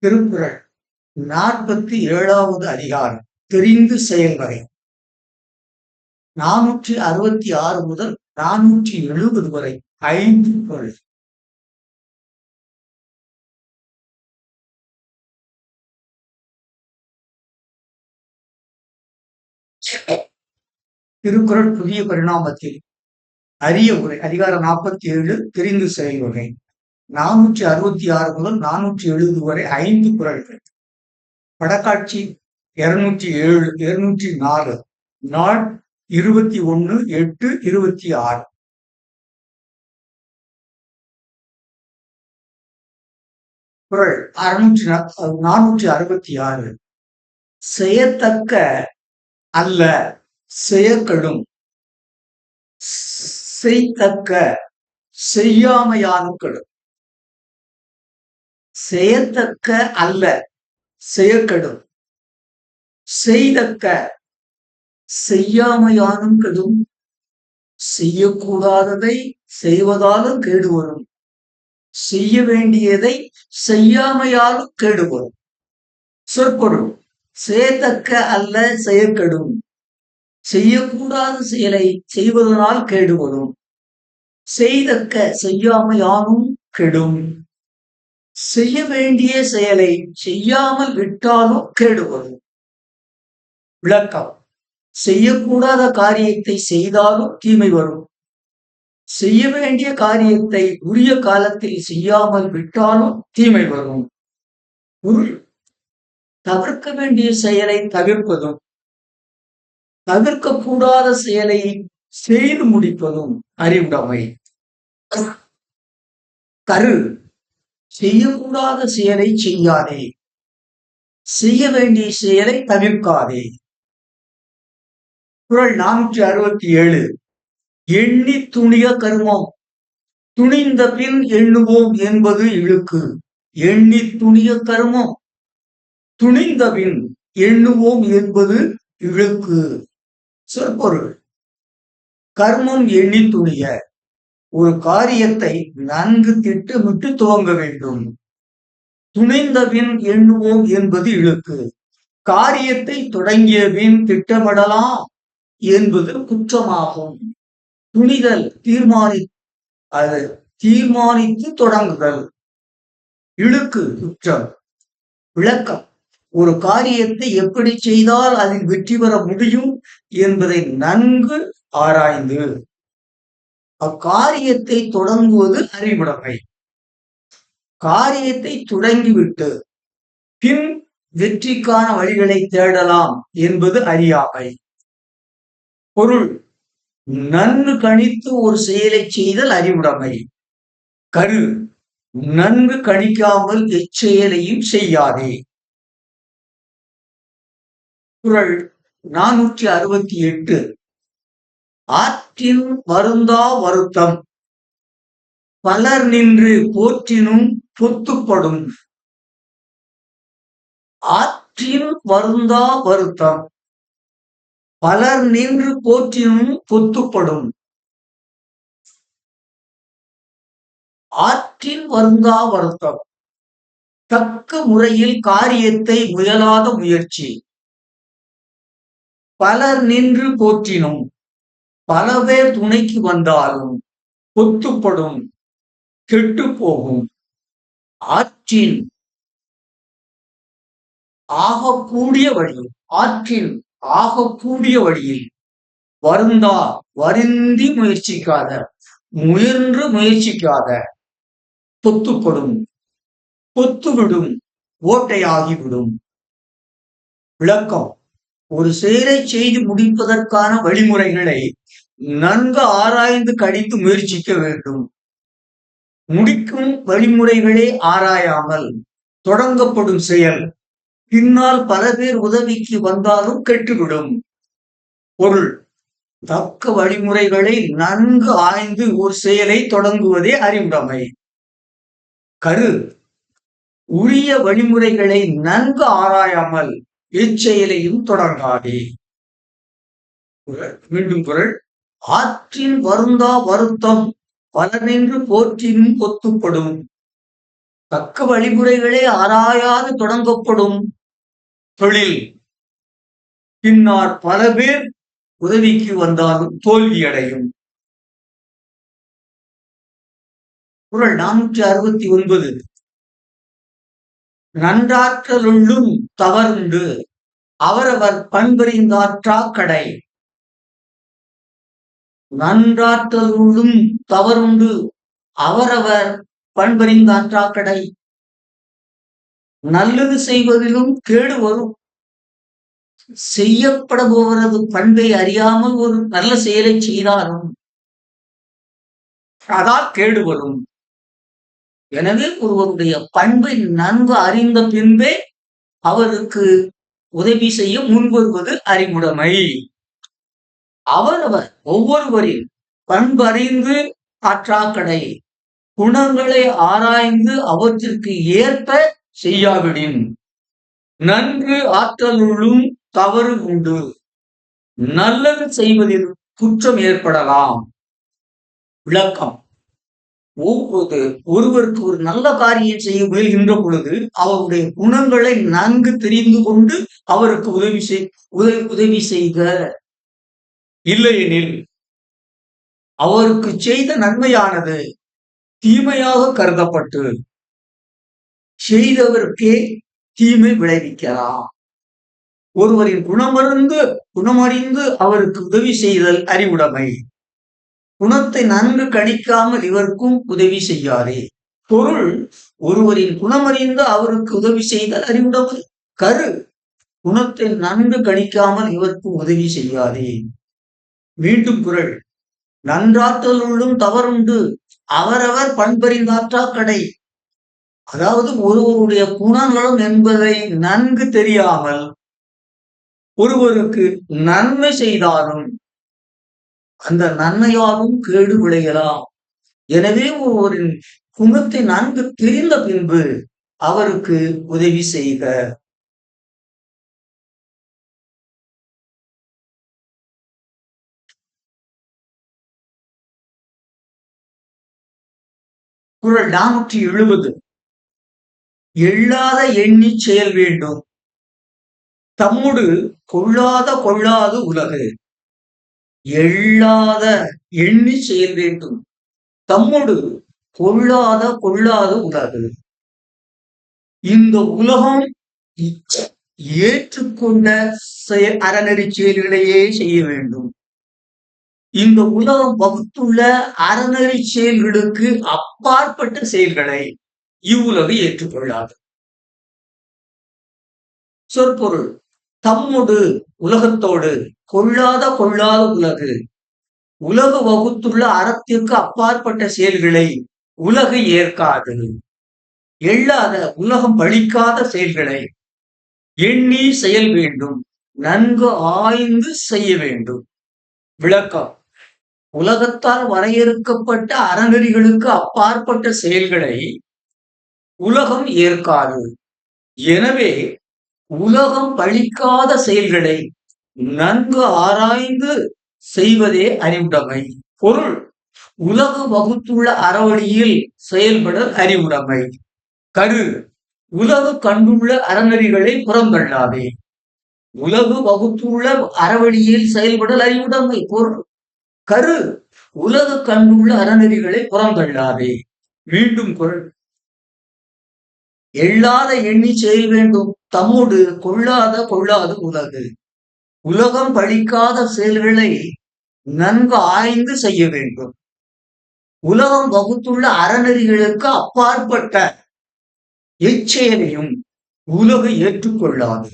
திருக்குறள் 47வது அதிகாரம் தெரிந்து செயல்வகை 466 முதல் 470 வரை 5 குறள். திருக்குறள் புதிய பரிணாமத்தில் அரிய உரை அதிகாரம் 47 தெரிந்து செயல்வகை 466 முதல் 470 வரை 5 குறள்கள். படக்காட்சி 207 204 நாள் 21/8/26. குறள் 466. செய்யத்தக்க அல்ல செயற்கெடும், செய்தக்க செய்யாமையானும் கெடும். செய்யத்தக்க அல்ல செயற்கெடும், செய்தக்க செய்யாமையானும் கெடும். செய்யக்கூடாததை செய்வதாலும் கேடு வரும், செய்ய வேண்டியதை செய்யாமையாலும் கேடு வரும். சொற்பொருள்: செய்யத்தக்க அல்ல செயற்கெடும், செய்யக்கூடாத செயலை செய்வதனால் கேடு வரும், செய்தக்க செய்யாமையானும் கெடும். செய்ய வேண்டிய செயலை செய்யாமல் விட்டாலும் கேடு வரும். விளக்கம்: செய்யக்கூடாத காரியத்தை செய்தாலும் தீமை வரும், செய்ய வேண்டிய காரியத்தை உரிய காலத்தில் செய்யாமல் விட்டாலும் தீமை வரும். தவிர்க்க வேண்டிய செயலை தவிர்ப்பதும் தவிர்க்கக்கூடாத செயலை செய்து முடிப்பதும் அறிவுடைமை. கரு: செய்யக்கூடாத செயலை செய்யாதே, செய்ய வேண்டிய செயலை தவிர்க்காதே. குறள் 467. எண்ணி துணிய கருமம், துணிந்த பின் எண்ணுவோம் என்பது இழுக்கு. எண்ணி துணிய கருமம், துணிந்த பின் எண்ணுவோம் என்பது இழுக்கு. சொற்பொருள்: கர்மம் எண்ணி துணிய, ஒரு காரியத்தை நன்கு திட்டமிட்டு துவங்க வேண்டும். துணிந்த பின் எண்ணுவோம் என்பது இழுக்கு. காரியத்தை தொடங்கிய பின் திட்டமிடலாம் என்பது குற்றமாகும். துணிதல் தீர்மானித்து தொடங்குதல், இழுக்கு குற்றம். விளக்கம்: ஒரு காரியத்தை எப்படி செய்தால் அதில் வெற்றி பெற முடியும் என்பதை நன்கு ஆராய்ந்து அக்காரியத்தை தொடங்குவது அறிவுடைமை. காரியத்தை தொடங்கிவிட்டு பின் வெற்றிக்கான வழிகளை தேடலாம் என்பது அறியாமை. பொருள்: நன்கு கணித்து ஒரு செயலை செய்தல் அறிவுடைமை. கரு: நன்கு கணிக்காமல் எச்செயலையும் செய்யாதே. குறள் 468. ஆற்றின் வருந்தா வருத்தம், பலர் நின்று போற்றினும் பொத்துப்படும். ஆற்றின் வருந்தா வருத்தம், பலர் நின்று போற்றினும் பொத்துப்படும். ஆற்றின் வருந்தா வருத்தம்: தக்க முறையில் காரியத்தை முயலாத முயற்சி. பலர் நின்று போற்றினும், பல பேர் துணைக்கு வந்தாலும் பொத்துப்படும், கெட்டு போகும். ஆற்றின் ஆகக்கூடிய வழியில், ஆற்றின் ஆகக்கூடிய வழியில் வருந்தா வருந்தி முயற்சிக்காத, முயன்று முயற்சிக்காத, பொத்துப்படும், பொத்துவிடும், ஓட்டையாகிவிடும். விளக்கம்: ஒரு செயலை செய்து முடிப்பதற்கான வழிமுறைகளை நன்கு ஆராய்ந்து கணித்து முயற்சிக்க வேண்டும். முடிக்கும் வழிமுறைகளே ஆராயாமல் தொடங்கப்படும் செயல் பின்னால் பல பேர் உதவிக்கு வந்தாலும் கெட்டுவிடும். பொருள்: தக்க வழிமுறைகளை நன்கு ஆய்ந்து ஒரு செயலை தொடங்குவதே அறிவுடைமை. கரு: உரிய வழிமுறைகளை நன்கு ஆராயாமல் எச்செயலையும் தொடங்காதே. மீண்டும் குறள்: ஆற்றின் வருந்தா வருத்தம், பலர் நின்று போற்றினும் பொத்துப்படும். தக்க வழிமுறைகளே ஆராயாது தொடங்கப்படும் தொழில் பின்னால் பல பேர் உதவிக்கு வந்தாலும் தோல்வியடையும். குறள் 469. நன்றாற்றலுள்ளும் தவறுண்டு அவரவர் பண்பறிந்தாற்றா கடை. நன்றாற்றலுள்ளும் தவறுண்டு அவரவர் பண்பறிந்தாற்றா கடை. நல்லது செய்வதிலும் கேடு வரும். செய்யப்படுபவரது பண்பை அறியாமல் ஒரு நல்ல செயலை செய்தாலும் அதால் கேடு வரும். எனவே ஒருவருடைய பண்பை நன்கு அறிந்த பின்பே அவருக்கு உதவி செய்ய முன்வருவது அறிவுடைமை. அவரவர் ஒவ்வொருவரின் பண்பறிந்து ஆற்றாக்கடை. குணங்களை ஆராய்ந்து அவற்றிற்கு ஏற்ப செய்யாவிடின் நன்கு ஆற்றலுள்ளும் தவறு உண்டு. நல்லது செய்வதில் குற்றம் ஏற்படலாம். விளக்கம்: ஒருவருக்கு ஒரு நல்ல காரியம் செய்ய முயல்கின்ற பொழுது அவருடைய குணங்களை நன்கு தெரிந்து கொண்டு அவருக்கு உதவி செய்க. இல்லையெனில் அவருக்கு செய்த நன்மையானது தீமையாக கருதப்பட்டு செய்தவருக்கே தீமை விளைவிக்கலாம். ஒருவரின் குணமறிந்து அவருக்கு உதவி செய்தல் அறிவுடைமை. குணத்தை நன்கு கணிக்காமல் இவருக்கும் உதவி செய்யாதே. பொருள்: ஒருவரின் குணமறிந்து அவருக்கு உதவி செய்தல் அறிவுடைமை. கரு: குணத்தை நன்கு கணிக்காமல் இவருக்கும் உதவி செய்யாதே. மீண்டும் குறள்: நன்றாற்றலுள்ளும் தவறுண்டு அவரவர் பண்பறிந்தாற்றா கடை. அதாவது ஒருவருடைய குணங்களும் என்பதை நன்கு தெரியாமல் ஒருவருக்கு நன்மை செய்தாலும் அந்த நன்மையாலும் கேடு விளையலாம். எனவே ஒருவரின் குணத்தை நன்கு தெரிந்த பின்பு அவருக்கு உதவி செய்க. குறள் 470. எள்ளாத எண்ணி செயல் வேண்டும் தம்முடு கொள்ளாது உலகு. எள்ளாத எண்ணி செயல் வேண்டும் தம்முடு கொள்ளாது உலகு. இந்த உலகம் ஏற்றுக்கொண்ட அறநெறி செயல்களையே செய்ய வேண்டும். இந்த உலகம் வகுத்துள்ள அறநெறி செயல்களுக்கு அப்பாற்பட்ட செயல்களை இவ்வுலகு ஏற்றுக்கொள்ளாது. சொற்பொருள்: தம்முடு உலகத்தோடு கொள்ளாத உலகு. உலகு வகுத்துள்ள அறத்திற்கு அப்பாற்பட்ட செயல்களை உலகு ஏற்காது. எள்ளாத உலகம் பழிக்காத செயல்களை எண்ணி செயல் வேண்டும். நன்கு ஆய்ந்து செய்ய வேண்டும். விளக்கம்: உலகத்தால் வரையறுக்கப்பட்ட அறநெறிகளுக்கு அப்பாற்பட்ட செயல்களை உலகம் ஏற்காது. எனவே உலகம் பழிக்காத செயல்களை நன்கு ஆராய்ந்து செய்வதே அறிவுடைமை. பொருள்: உலகு வகுத்துள்ள அறவழியில் செயல்படல் அறிவுடைமை. கரு: உலகு கண்டுள்ள அறநெறிகளை புறந்தள்ளாதே. உலகு வகுத்துள்ள அறவழியில் செயல்படல் அறிவுடைமை. பொருள்: கரு: உலகு கண்டுள்ள அறநெறிகளை புறந்தள்ளாதே. மீண்டும் குறள்: எள்ளாத எண்ணி செயல் வேண்டும் தம்முடு கொள்ளாது உலகு. உலகம் பழிக்காத செயல்களை நன்கு ஆய்ந்து செய்ய வேண்டும். உலகம் வகுத்துள்ள அறநெறிகளுக்கு அப்பாற்பட்ட எச்செயலையும் உலகு ஏற்றுக்கொள்ளாது.